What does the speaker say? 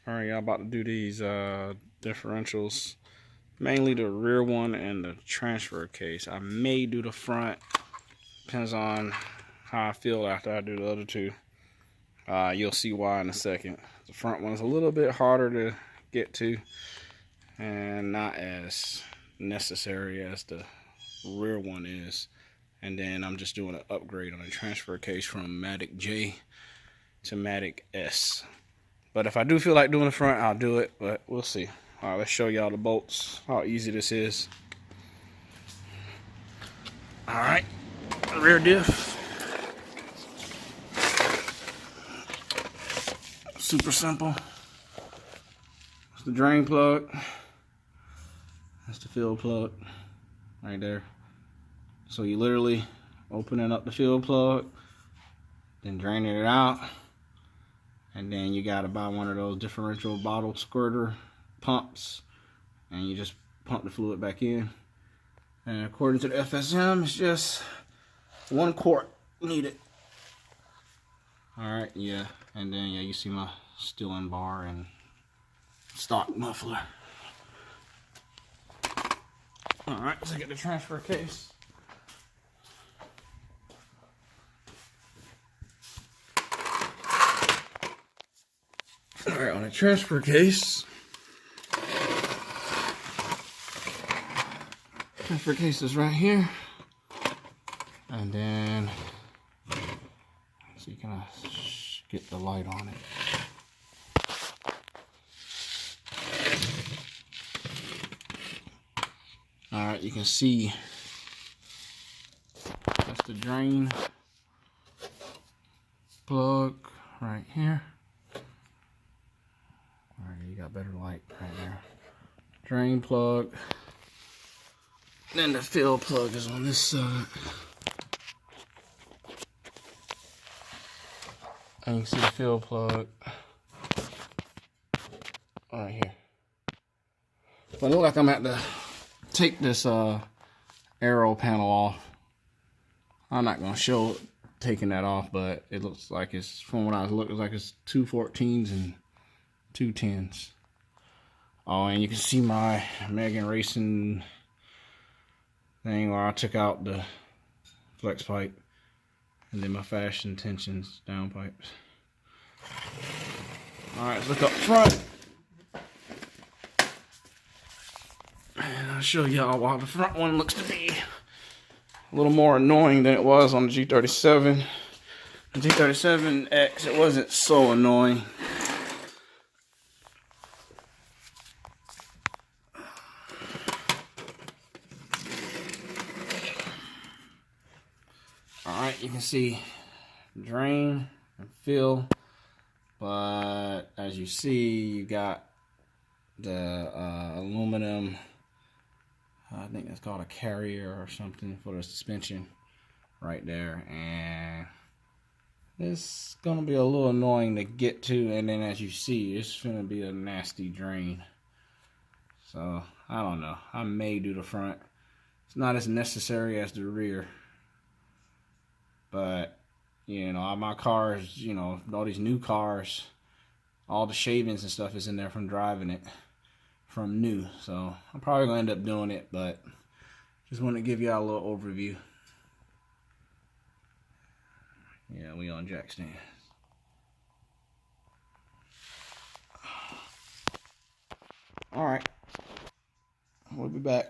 All right, y'all, about to do these differentials, mainly the rear one and the transfer case. I may do the front, depends on how I feel after I do the other two. You'll see why in a second. The front one's a little bit harder to get to and not as necessary as the rear one is. And then I'm just doing an upgrade on the transfer case from Matic J to Matic S. But if I do feel like doing the front, I'll do it, but we'll see. All right, let's show y'all the bolts, how easy this is. All right, rear diff. Super simple. It's the drain plug. That's the fill plug right there. So you literally opening up the fill plug, then draining it out. And then you gotta buy one of those differential bottle squirter pumps, and you just pump the fluid back in. And according to the FSM, it's just 1 quart needed. All right, yeah. And then yeah, you see my steel end bar and stock muffler. All right, let's get the transfer case. All right, on the transfer case, is right here, and then so you can get the light on it. All right, you can see that's the drain plug right here. Alright, you got better light right there. Drain plug. Then the fill plug is on this side. And you can see the fill plug right here. But it looks like I'm at to take this arrow panel off. I'm not gonna show taking that off, but it looks like it's, from what I was looking, like it's 2 14s and 2 10s. Oh, and you can see my Megan Racing thing where I took out the flex pipe and then my fashion tensions down pipes. All right, let's look up front. And I'll show y'all why the front one looks to be a little more annoying than it was on the G37. The G37X, it wasn't so annoying. Alright, you can see drain and fill, but as you see, you got the aluminum, I think that's called a carrier or something for the suspension right there, and it's gonna be a little annoying to get to, and then as you see, it's gonna be a nasty drain. So I don't know, I may do the front. It's not as necessary as the rear. But, you know, my cars, you know, all these new cars, all the shavings and stuff is in there from driving it from new. So I'm probably going to end up doing it, but just want to give y'all a little overview. Yeah, we on jack stand. All right. We'll be back.